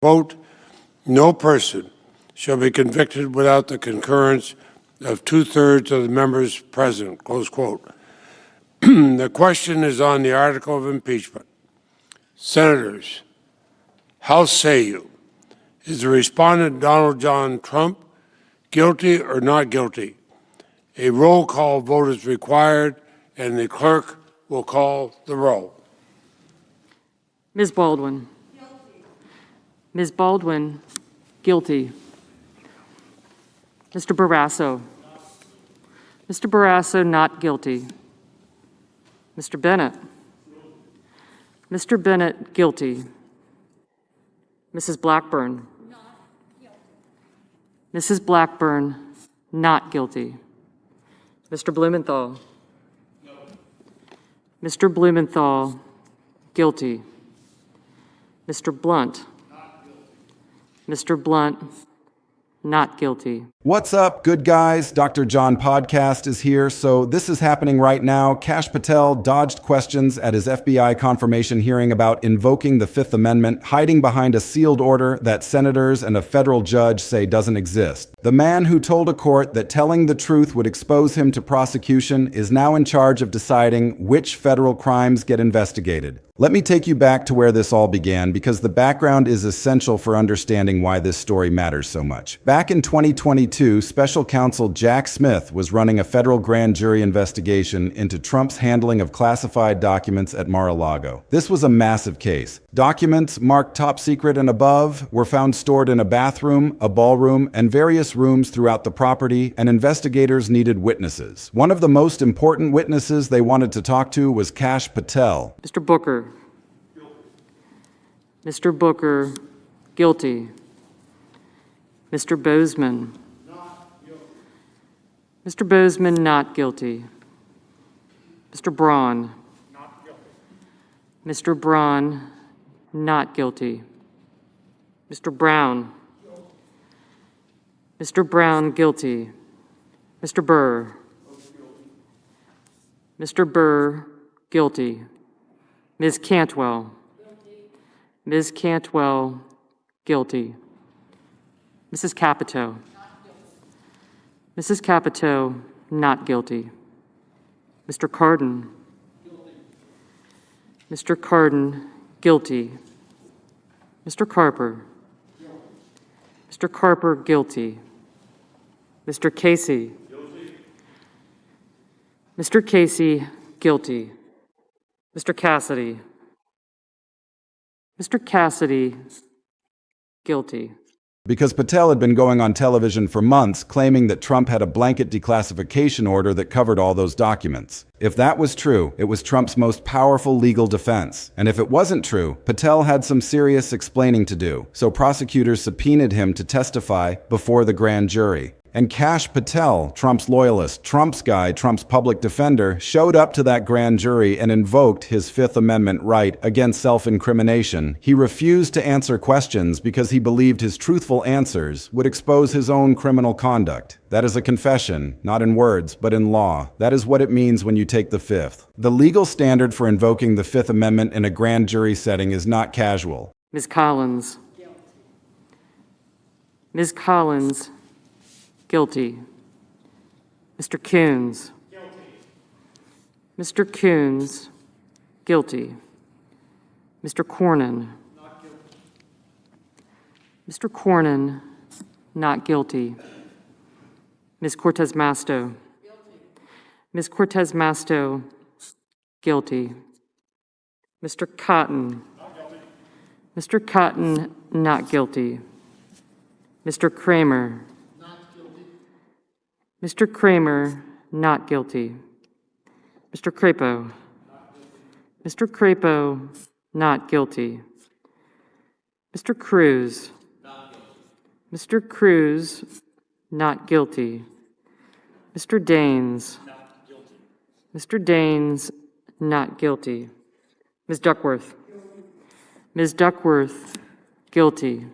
quote, "No person shall be convicted without the concurrence of 2/3 of the members present," close quote. The question is on the article of impeachment. Senators, how say you? Is the respondent Donald John Trump guilty or not guilty? A roll call vote is required, and the clerk will call the roll. Ms. Baldwin. Guilty. Ms. Baldwin, guilty. Mr. Barrasso. Mr. Barrasso, not guilty. Mr. Bennett. Mr. Bennett, guilty. Mrs. Blackburn. Not guilty. Mrs. Blackburn, not guilty. Mr. Blumenthal. No. Mr. Blumenthal, guilty. Mr. Blunt. Not guilty. Mr. Blunt, not guilty. What's up, good guys? Dr. John Podcast is here. So this is happening right now. Kash Patel dodged questions at his FBI confirmation hearing about invoking the Fifth Amendment, hiding behind a sealed order that senators and a federal judge say doesn't exist. The man who told a court that telling the truth would expose him to prosecution is now in charge of deciding which federal crimes get investigated. Let me take you back to where this all began, because the background is essential for understanding why this story matters so much. Back in 2022, Special Counsel Jack Smith was running a federal grand jury investigation into Trump's handling of classified documents at Mar-a-Lago. This was a massive case. Documents marked top secret and above were found stored in a bathroom, a ballroom, and various rooms throughout the property, and investigators needed witnesses. One of the most important witnesses they wanted to talk to was Kash Patel. Mr. Booker. Guilty. Mr. Booker, guilty. Mr. Bozeman. Not guilty. Mr. Bozeman, not guilty. Mr. Braun. Not guilty. Mr. Braun, not guilty. Mr. Brown. Guilty. Mr. Brown, guilty. Mr. Burr. Guilty. Mr. Burr, guilty. Ms. Cantwell. Guilty. Ms. Cantwell, guilty. Mrs. Capito. Not guilty. Mrs. Capito, not guilty. Mr. Cardin. Guilty. Mr. Cardin, guilty. Mr. Carper. Guilty. Mr. Carper, guilty. Mr. Casey. Guilty. Mr. Casey, guilty. Mr. Cassidy. Mr. Cassidy, guilty. Because Patel had been going on television for months claiming that Trump had a blanket declassification order that covered all those documents. If that was true, it was Trump's most powerful legal defense. And if it wasn't true, Patel had some serious explaining to do. So prosecutors subpoenaed him to testify before the grand jury. And Kash Patel, Trump's loyalist, Trump's guy, Trump's public defender, showed up to that grand jury and invoked his Fifth Amendment right against self-incrimination. He refused to answer questions because he believed his truthful answers would expose his own criminal conduct. That is a confession, not in words, but in law. That is what it means when you take the Fifth. The legal standard for invoking the Fifth Amendment in a grand jury setting is not casual. Ms. Collins. Guilty. Ms. Collins, guilty. Mr. Coons. Guilty. Mr. Coons, guilty. Mr. Cornyn. Not guilty. Mr. Cornyn, not guilty. Ms. Cortez Masto. Guilty. Ms. Cortez Masto, guilty. Mr. Cotton. Not guilty. Mr. Cotton, not guilty. Mr. Kramer. Not guilty. Mr. Kramer, not guilty. Mr. Crapo. Not guilty. Mr. Crapo, not guilty. Mr. Cruz. Not guilty. Mr. Cruz, not guilty. Mr. Daines. Not guilty. Mr. Daines, not guilty. Ms. Duckworth. Ms. Duckworth, guilty.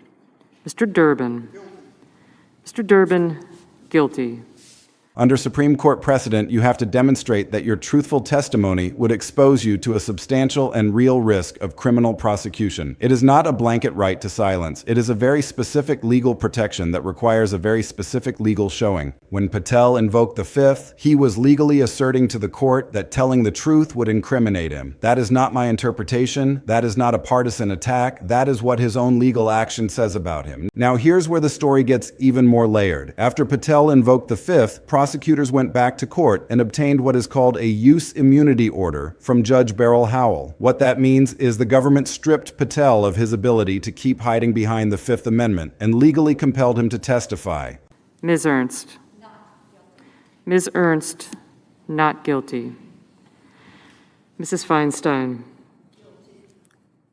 Mr. Durbin. Mr. Durbin, guilty. Under Supreme Court precedent, you have to demonstrate that your truthful testimony would expose you to a substantial and real risk of criminal prosecution. It is not a blanket right to silence. It is a very specific legal protection that requires a very specific legal showing. When Patel invoked the Fifth, he was legally asserting to the court that telling the truth would incriminate him. That is not my interpretation. That is not a partisan attack. That is what his own legal action says about him. Now here's where the story gets even more layered. After Patel invoked the Fifth, prosecutors went back to court and obtained what is called a use immunity order from Judge Beryl Howell. What that means is the government stripped Patel of his ability to keep hiding behind the Fifth Amendment and legally compelled him to testify. Ms. Ernst. Ms. Ernst, not guilty. Mrs. Feinstein.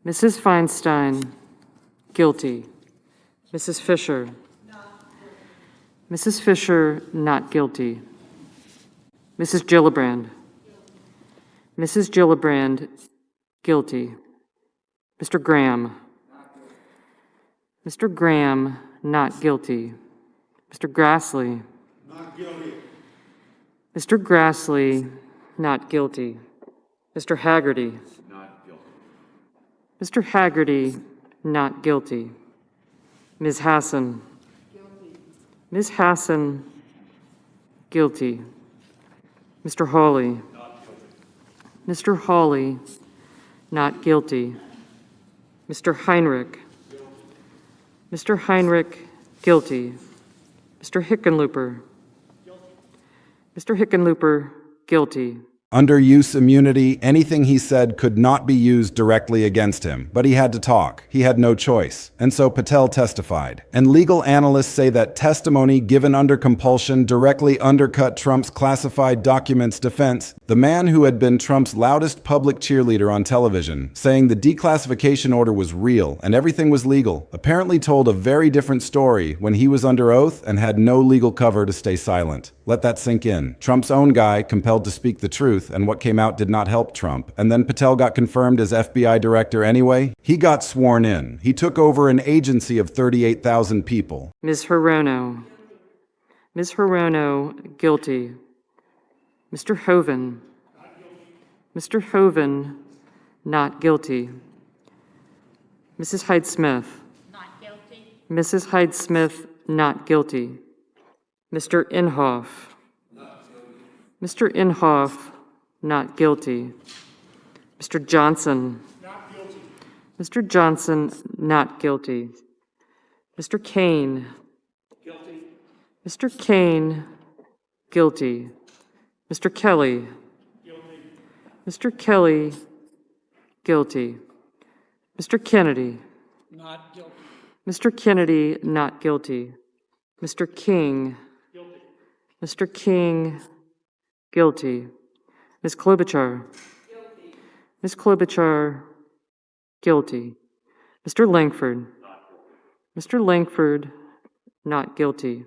Mrs. Feinstein, guilty. Mrs. Fisher. Mrs. Fisher, not guilty. Mrs. Gillibrand. Mrs. Gillibrand, guilty. Mr. Graham. Mr. Graham, not guilty. Mr. Grassley. Not guilty. Mr. Grassley, not guilty. Mr. Haggerty. Not guilty. Mr. Haggerty, not guilty. Ms. Hassan. Ms. Hassan, guilty. Mr. Hawley. Mr. Hawley, not guilty. Mr. Heinrich. Mr. Heinrich, guilty. Mr. Hickenlooper. Mr. Hickenlooper, guilty. Under use immunity, anything he said could not be used directly against him, but he had to talk. He had no choice. And so Patel testified. And legal analysts say that testimony given under compulsion directly undercut Trump's classified documents defense. The man who had been Trump's loudest public cheerleader on television, saying the declassification order was real and everything was legal, apparently told a very different story when he was under oath and had no legal cover to stay silent. Let that sink in. Trump's own guy compelled to speak the truth, and what came out did not help Trump. And then Patel got confirmed as FBI director anyway. He got sworn in. He took over an agency of 38,000 people. Ms. Hirono. Ms. Hirono, guilty. Mr. Hoven. Mr. Hoven, not guilty. Mrs. Hyde-Smith. Not guilty. Mrs. Hyde-Smith, not guilty. Mr. Inhofe. Mr. Inhofe, not guilty. Mr. Johnson. Not guilty. Mr. Johnson, not guilty. Mr. Kane. Guilty. Mr. Kane, guilty. Mr. Kelly. Guilty. Mr. Kelly, guilty. Mr. Kennedy. Not guilty. Mr. Kennedy, not guilty. Mr. King. Guilty. Mr. King, guilty. Ms. Klobuchar. Guilty. Ms. Klobuchar, guilty. Mr. Langford. Mr. Langford, not guilty.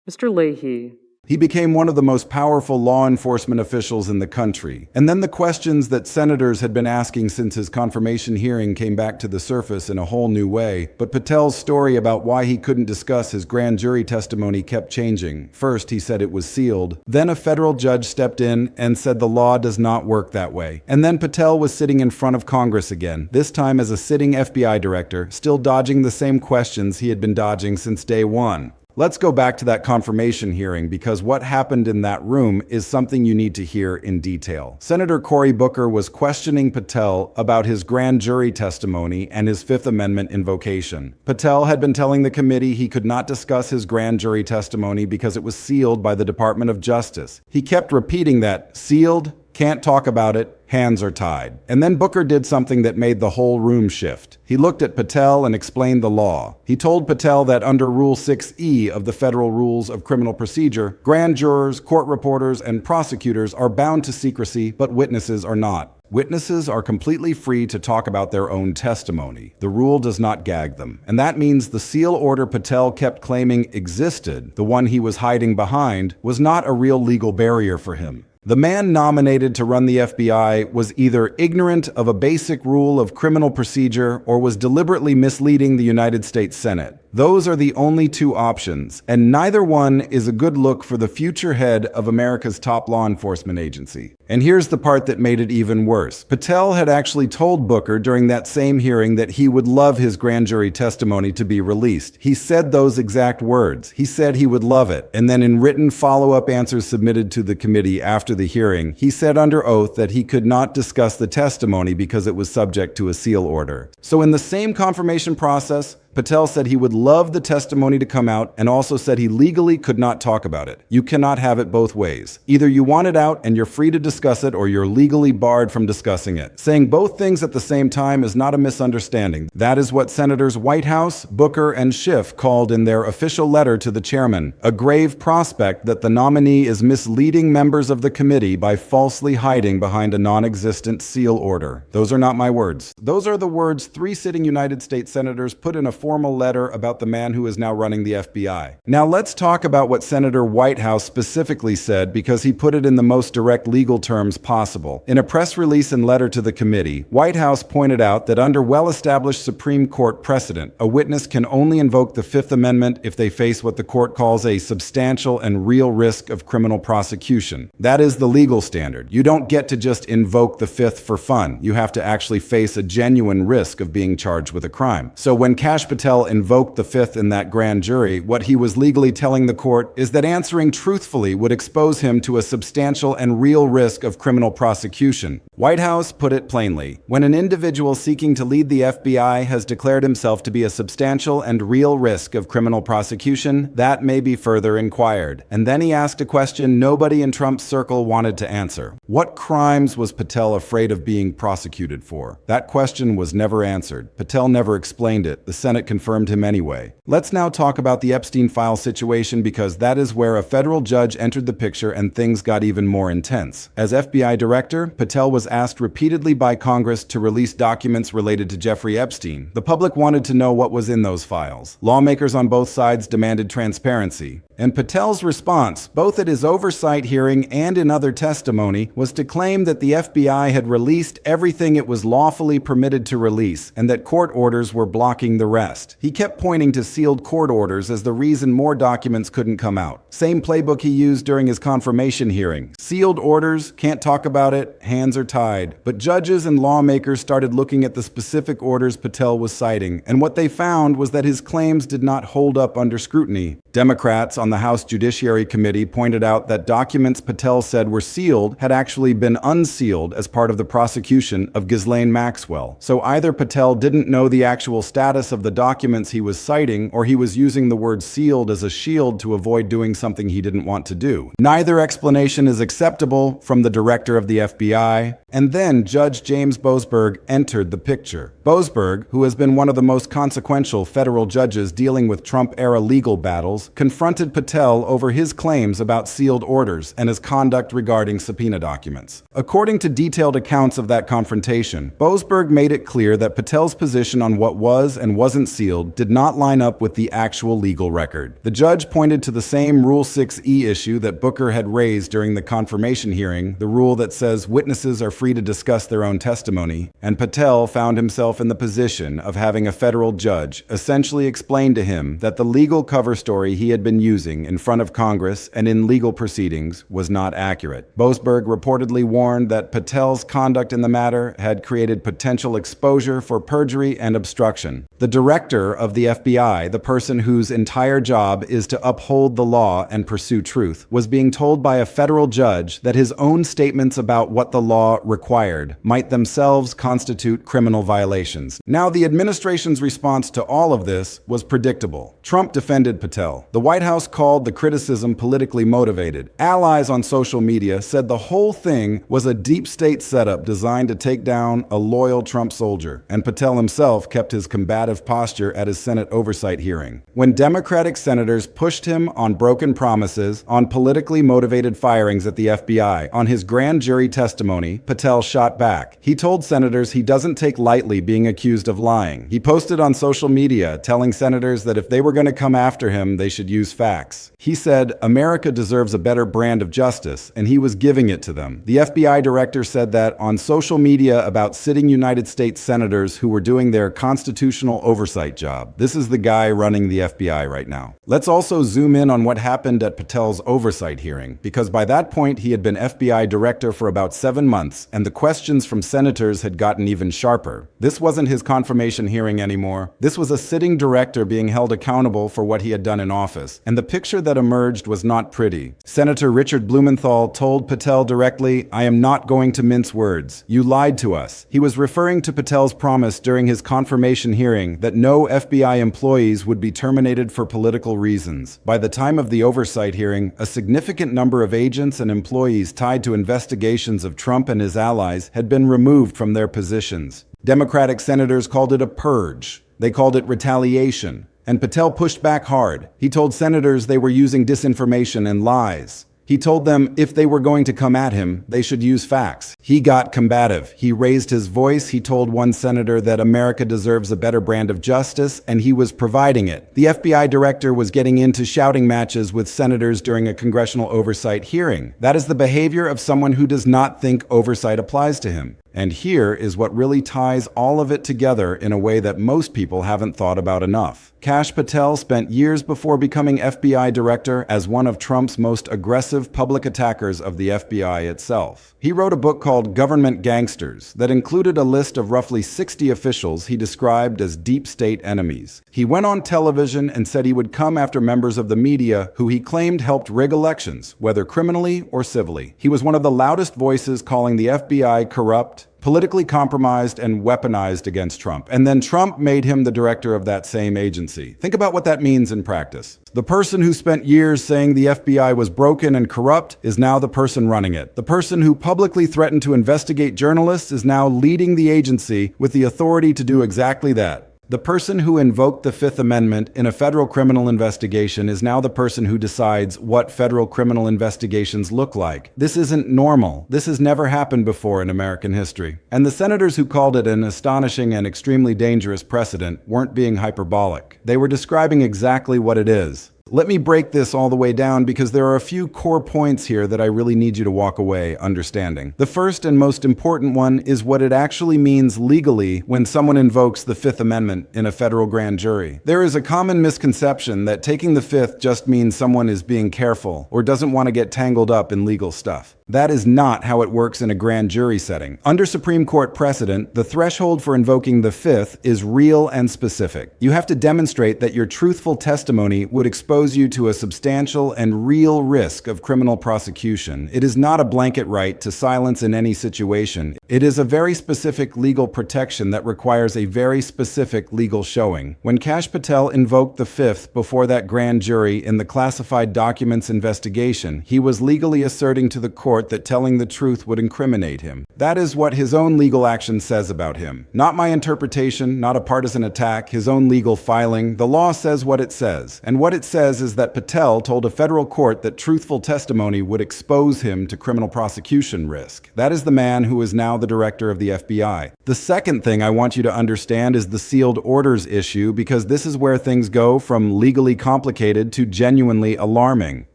Mr. Leahy. He became one of the most powerful law enforcement officials in the country. And then the questions that senators had been asking since his confirmation hearing came back to the surface in a whole new way. But Patel's story about why he couldn't discuss his grand jury testimony kept changing. First, he said it was sealed. Then a federal judge stepped in and said the law does not work that way. And then Patel was sitting in front of Congress again, this time as a sitting FBI director, still dodging the same questions he had been dodging since day one. Let's go back to that confirmation hearing because what happened in that room is something you need to hear in detail. Senator Cory Booker was questioning Patel about his grand jury testimony and his Fifth Amendment invocation. Patel had been telling the committee he could not discuss his grand jury testimony because it was sealed by the Department of Justice. He kept repeating that, sealed, can't talk about it, hands are tied. And then Booker did something that made the whole room shift. He looked at Patel and explained the law. He told Patel that under Rule 6E of the Federal Rules of Criminal Procedure, grand jurors, court reporters, and prosecutors are bound to secrecy, but witnesses are not. Witnesses are completely free to talk about their own testimony. The rule does not gag them. And that means the seal order Patel kept claiming existed, the one he was hiding behind, was not a real legal barrier for him. The man nominated to run the FBI was either ignorant of a basic rule of criminal procedure or was deliberately misleading the United States Senate. Those are the only two options, and neither one is a good look for the future head of America's top law enforcement agency. And here's the part that made it even worse. Patel had actually told Booker during that same hearing that he would love his grand jury testimony to be released. He said those exact words. He said he would love it. And then in written follow-up answers submitted to the committee after the hearing, he said under oath that he could not discuss the testimony because it was subject to a seal order. So in the same confirmation process, Patel said he would love the testimony to come out and also said he legally could not talk about it. You cannot have it both ways. Either you want it out and you're free to discuss it or you're legally barred from discussing it. Saying both things at the same time is not a misunderstanding. That is what Senators Whitehouse, Booker, and Schiff called in their official letter to the chairman, a grave prospect that the nominee is misleading members of the committee by falsely hiding behind a non-existent seal order. Those are not my words. Those are the words 3 sitting United States senators put in a formal letter about the man who is now running the FBI. Now let's talk about what Senator Whitehouse specifically said because he put it in the most direct legal terms possible. In a press release and letter to the committee, Whitehouse pointed out that under well-established Supreme Court precedent, a witness can only invoke the Fifth Amendment if they face what the court calls a substantial and real risk of criminal prosecution. That is the legal standard. You don't get to just invoke the Fifth for fun. You have to actually face a genuine risk of being charged with a crime. So when Kash Patel invoked the Fifth in that grand jury, what he was legally telling the court is that answering truthfully would expose him to a substantial and real risk of criminal prosecution. Whitehouse put it plainly. When an individual seeking to lead the FBI has declared himself to be a substantial and real risk of criminal prosecution, that may be further inquired. And then he asked a question nobody in Trump's circle wanted to answer. What crimes was Patel afraid of being prosecuted for? That question was never answered. Patel never explained it. The Senate confirmed him anyway. Let's now talk about the Epstein file situation because that is where a federal judge entered the picture and things got even more intense. As FBI director, Patel was asked repeatedly by Congress to release documents related to Jeffrey Epstein. The public wanted to know what was in those files. Lawmakers on both sides demanded transparency. And Patel's response, both at his oversight hearing and in other testimony, was to claim that the FBI had released everything it was lawfully permitted to release and that court orders were blocking the rest. He kept pointing to sealed court orders as the reason more documents couldn't come out. Same playbook he used during his confirmation hearing. Sealed orders, can't talk about it, hands are tied. But judges and lawmakers started looking at the specific orders Patel was citing, and what they found was that his claims did not hold up under scrutiny. Democrats on the House Judiciary Committee pointed out that documents Patel said were sealed had actually been unsealed as part of the prosecution of Ghislaine Maxwell. So either Patel didn't know the actual status of the documents he was citing, or he was using the word sealed as a shield to avoid doing something he didn't want to do. Neither explanation is acceptable from the director of the FBI. And then Judge James Boasberg entered the picture. Boasberg, who has been one of the most consequential federal judges dealing with Trump-era legal battles, confronted Patel over his claims about sealed orders and his conduct regarding subpoena documents. According to detailed accounts of that confrontation, Boasberg made it clear that Patel's position on what was and wasn't sealed did not line up with the actual legal record. The judge pointed to the same Rule 6E issue that Booker had raised during the confirmation hearing, the rule that says witnesses are free to discuss their own testimony, and Patel found himself in the position of having a federal judge essentially explain to him that the legal cover story he had been using in front of Congress and in legal proceedings was not accurate. Boasberg reportedly warned that Patel's conduct in the matter had created potential exposure for perjury and obstruction. The director of the FBI, the person whose entire job is to uphold the law and pursue truth, was being told by a federal judge that his own statements about what the law required might themselves constitute criminal violations. Now, the administration's response to all of this was predictable. Trump defended Patel. The White House called the criticism politically motivated. Allies on social media said the whole thing was a deep state setup designed to take down a loyal Trump soldier, and Patel himself kept his combative posture at his Senate oversight hearing. When Democratic senators pushed him on broken promises, on politically motivated firings at the FBI, on his grand jury testimony, Patel shot back. He told senators he doesn't take lightly being accused of lying. He posted on social media telling senators that if they were going to come after him, they they should use facts. He said, America deserves a better brand of justice, and he was giving it to them. The FBI director said that on social media about sitting United States senators who were doing their constitutional oversight job. This is the guy running the FBI right now. Let's also zoom in on what happened at Patel's oversight hearing, because by that point he had been FBI director for about 7 months, and the questions from senators had gotten even sharper. This wasn't his confirmation hearing anymore. This was a sitting director being held accountable for what he had done in office, and the picture that emerged was not pretty. Senator Richard Blumenthal told Patel directly, "I am not going to mince words. You lied to us." He was referring to Patel's promise during his confirmation hearing that no FBI employees would be terminated for political reasons. By the time of the oversight hearing, a significant number of agents and employees tied to investigations of Trump and his allies had been removed from their positions. Democratic senators called it a purge. They called it retaliation. And Patel pushed back hard. He told senators they were using disinformation and lies. He told them if they were going to come at him, they should use facts. He got combative. He raised his voice. He told one senator that America deserves a better brand of justice, and he was providing it. The FBI director was getting into shouting matches with senators during a congressional oversight hearing. That is the behavior of someone who does not think oversight applies to him. And here is what really ties all of it together in a way that most people haven't thought about enough. Kash Patel spent years before becoming FBI director as one of Trump's most aggressive public attackers of the FBI itself. He wrote a book called Government Gangsters that included a list of roughly 60 officials he described as deep state enemies. He went on television and said he would come after members of the media who he claimed helped rig elections, whether criminally or civilly. He was one of the loudest voices calling the FBI corrupt, politically compromised, and weaponized against Trump. And then Trump made him the director of that same agency. Think about what that means in practice. The person who spent years saying the FBI was broken and corrupt is now the person running it. The person who publicly threatened to investigate journalists is now leading the agency with the authority to do exactly that. The person who invoked the Fifth Amendment in a federal criminal investigation is now the person who decides what federal criminal investigations look like. This isn't normal. This has never happened before in American history. And the senators who called it an astonishing and extremely dangerous precedent weren't being hyperbolic. They were describing exactly what it is. Let me break this all the way down because there are a few core points here that I really need you to walk away understanding. The first and most important one is what it actually means legally when someone invokes the Fifth Amendment in a federal grand jury. There is a common misconception that taking the Fifth just means someone is being careful or doesn't want to get tangled up in legal stuff. That is not how it works in a grand jury setting. Under Supreme Court precedent, the threshold for invoking the Fifth is real and specific. You have to demonstrate that your truthful testimony would expose you to a substantial and real risk of criminal prosecution. It is not a blanket right to silence in any situation. It is a very specific legal protection that requires a very specific legal showing. When Kash Patel invoked the Fifth before that grand jury in the classified documents investigation, he was legally asserting to the court that telling the truth would incriminate him. That is what his own legal action says about him. Not my interpretation, not a partisan attack, his own legal filing. The law says what it says. And what it says is that Patel told a federal court that truthful testimony would expose him to criminal prosecution risk. That is the man who is now the director of the FBI. The second thing I want you to understand is the sealed orders issue, because this is where things go from legally complicated to genuinely alarming.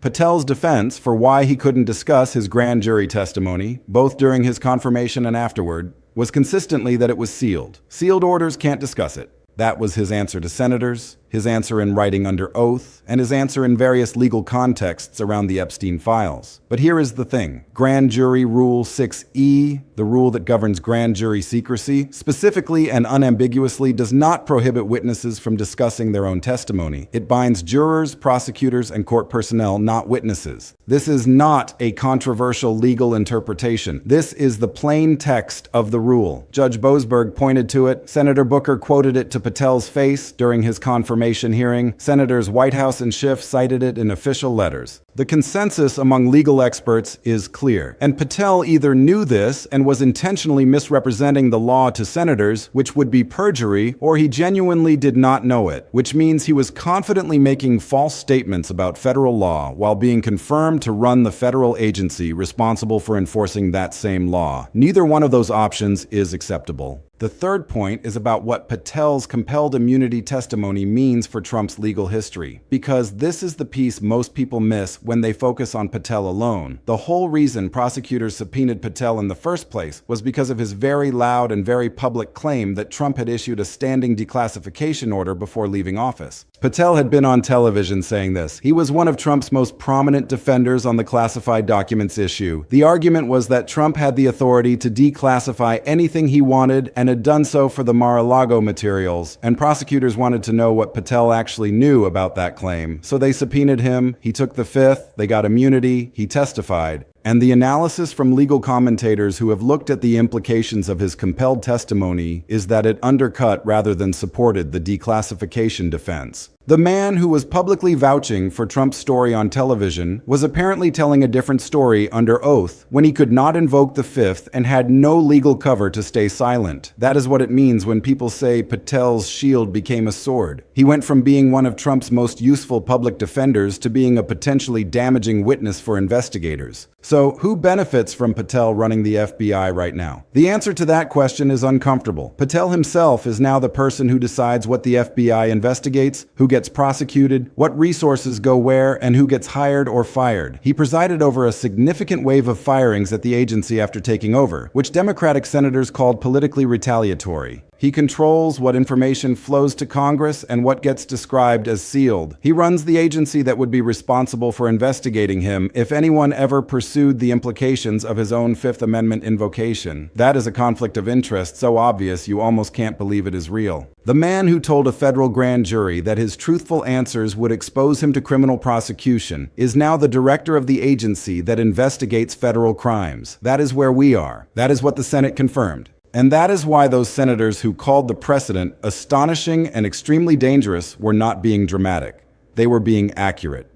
Patel's defense for why he couldn't discuss his grand jury testimony, both during his confirmation and afterward, was consistently that it was sealed. Sealed orders can't discuss it. That was his answer to senators, his answer in writing under oath, and his answer in various legal contexts around the Epstein files. But here is the thing. Grand Jury Rule 6E, the rule that governs grand jury secrecy, specifically and unambiguously does not prohibit witnesses from discussing their own testimony. It binds jurors, prosecutors, and court personnel, not witnesses. This is not a controversial legal interpretation. This is the plain text of the rule. Judge Boasberg pointed to it. Senator Booker quoted it to Patel's face during his confirmation hearing. Senators Whitehouse and Schiff cited it in official letters. The consensus among legal experts is clear, and Patel either knew this and was intentionally misrepresenting the law to senators, which would be perjury, or he genuinely did not know it, which means he was confidently making false statements about federal law while being confirmed to run the federal agency responsible for enforcing that same law. Neither one of those options is acceptable. The third point is about what Patel's compelled immunity testimony means for Trump's legal history, because this is the piece most people miss when they focus on Patel alone. The whole reason prosecutors subpoenaed Patel in the first place was because of his very loud and very public claim that Trump had issued a standing declassification order before leaving office. Patel had been on television saying this. He was one of Trump's most prominent defenders on the classified documents issue. The argument was that Trump had the authority to declassify anything he wanted and had done so for the Mar-a-Lago materials, and prosecutors wanted to know what Patel actually knew about that claim. So they subpoenaed him, he took the fifth, they got immunity, he testified. And the analysis from legal commentators who have looked at the implications of his compelled testimony is that it undercut rather than supported the declassification defense. The man who was publicly vouching for Trump's story on television was apparently telling a different story under oath when he could not invoke the fifth and had no legal cover to stay silent. That is what it means when people say Patel's shield became a sword. He went from being one of Trump's most useful public defenders to being a potentially damaging witness for investigators. So, who benefits from Patel running the FBI right now? The answer to that question is uncomfortable. Patel himself is now the person who decides what the FBI investigates, who gets prosecuted, what resources go where, and who gets hired or fired. He presided over a significant wave of firings at the agency after taking over, which Democratic senators called politically retaliatory. He controls what information flows to Congress and what gets described as sealed. He runs the agency that would be responsible for investigating him if anyone ever pursued the implications of his own Fifth Amendment invocation. That is a conflict of interest so obvious you almost can't believe it is real. The man who told a federal grand jury that his truthful answers would expose him to criminal prosecution is now the director of the agency that investigates federal crimes. That is where we are. That is what the Senate confirmed. And that is why those senators who called the precedent astonishing and extremely dangerous were not being dramatic. They were being accurate.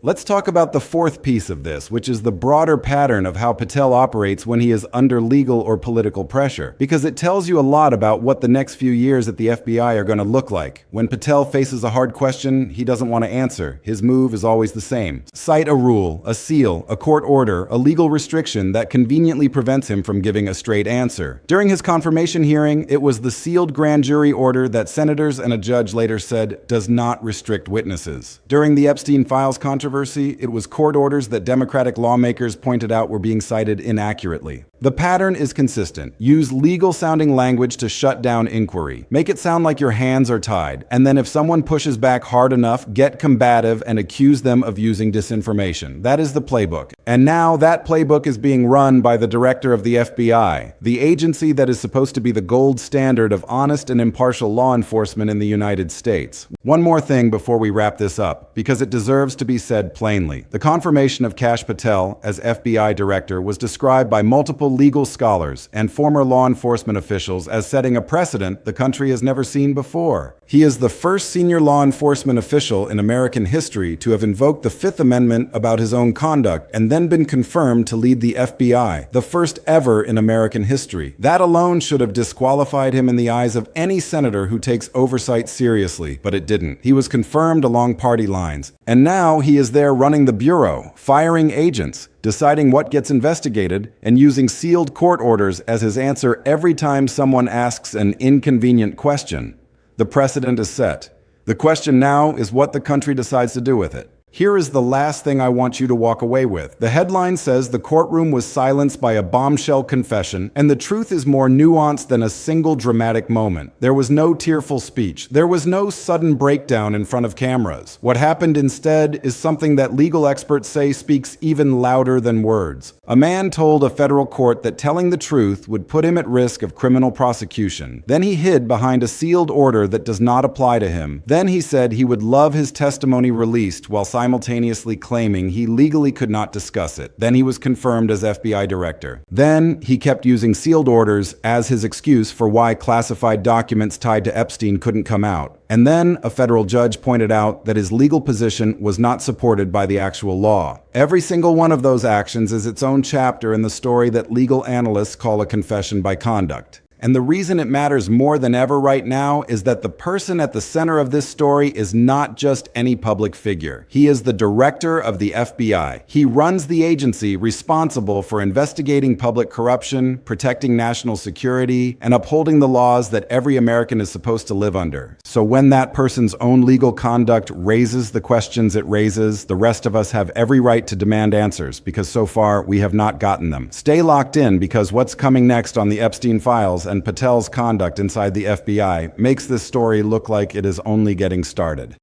Let's talk about the fourth piece of this, which is the broader pattern of how Patel operates when he is under legal or political pressure, because it tells you a lot about what the next few years at the FBI are going to look like. When Patel faces a hard question he doesn't want to answer, his move is always the same. Cite a rule, a seal, a court order, a legal restriction that conveniently prevents him from giving a straight answer. During his confirmation hearing, it was the sealed grand jury order that senators and a judge later said does not restrict witnesses. During the Epstein Files controversy, it was court orders that Democratic lawmakers pointed out were being cited inaccurately. The pattern is consistent. Use legal-sounding language to shut down inquiry. Make it sound like your hands are tied, and then if someone pushes back hard enough, get combative and accuse them of using disinformation. That is the playbook. And now that playbook is being run by the director of the FBI, the agency that is supposed to be the gold standard of honest and impartial law enforcement in the United States. One more thing before we wrap this up, because it deserves to be said plainly. The confirmation of Kash Patel as FBI director was described by multiple legal scholars and former law enforcement officials as setting a precedent the country has never seen before. He is the first senior law enforcement official in American history to have invoked the Fifth Amendment about his own conduct and then been confirmed to lead the FBI, the first ever in American history. That alone should have disqualified him in the eyes of any senator who takes oversight seriously, but it didn't. He was confirmed along party lines, and now he is there running the bureau, firing agents, deciding what gets investigated, and using sealed court orders as his answer every time someone asks an inconvenient question. The precedent is set. The question now is what the country decides to do with it. Here is the last thing I want you to walk away with. The headline says the courtroom was silenced by a bombshell confession, and the truth is more nuanced than a single dramatic moment. There was no tearful speech. There was no sudden breakdown in front of cameras. What happened instead is something that legal experts say speaks even louder than words. A man told a federal court that telling the truth would put him at risk of criminal prosecution. Then he hid behind a sealed order that does not apply to him. Then he said he would love his testimony released while simultaneously claiming he legally could not discuss it. Then he was confirmed as FBI director. Then he kept using sealed orders as his excuse for why classified documents tied to Epstein couldn't come out. And then a federal judge pointed out that his legal position was not supported by the actual law. Every single one of those actions is its own chapter in the story that legal analysts call a confession by conduct. And the reason it matters more than ever right now is that the person at the center of this story is not just any public figure. He is the director of the FBI. He runs the agency responsible for investigating public corruption, protecting national security, and upholding the laws that every American is supposed to live under. So when that person's own legal conduct raises the questions it raises, the rest of us have every right to demand answers, because so far we have not gotten them. Stay locked in, because what's coming next on the Epstein files and Patel's conduct inside the FBI makes this story look like it is only getting started.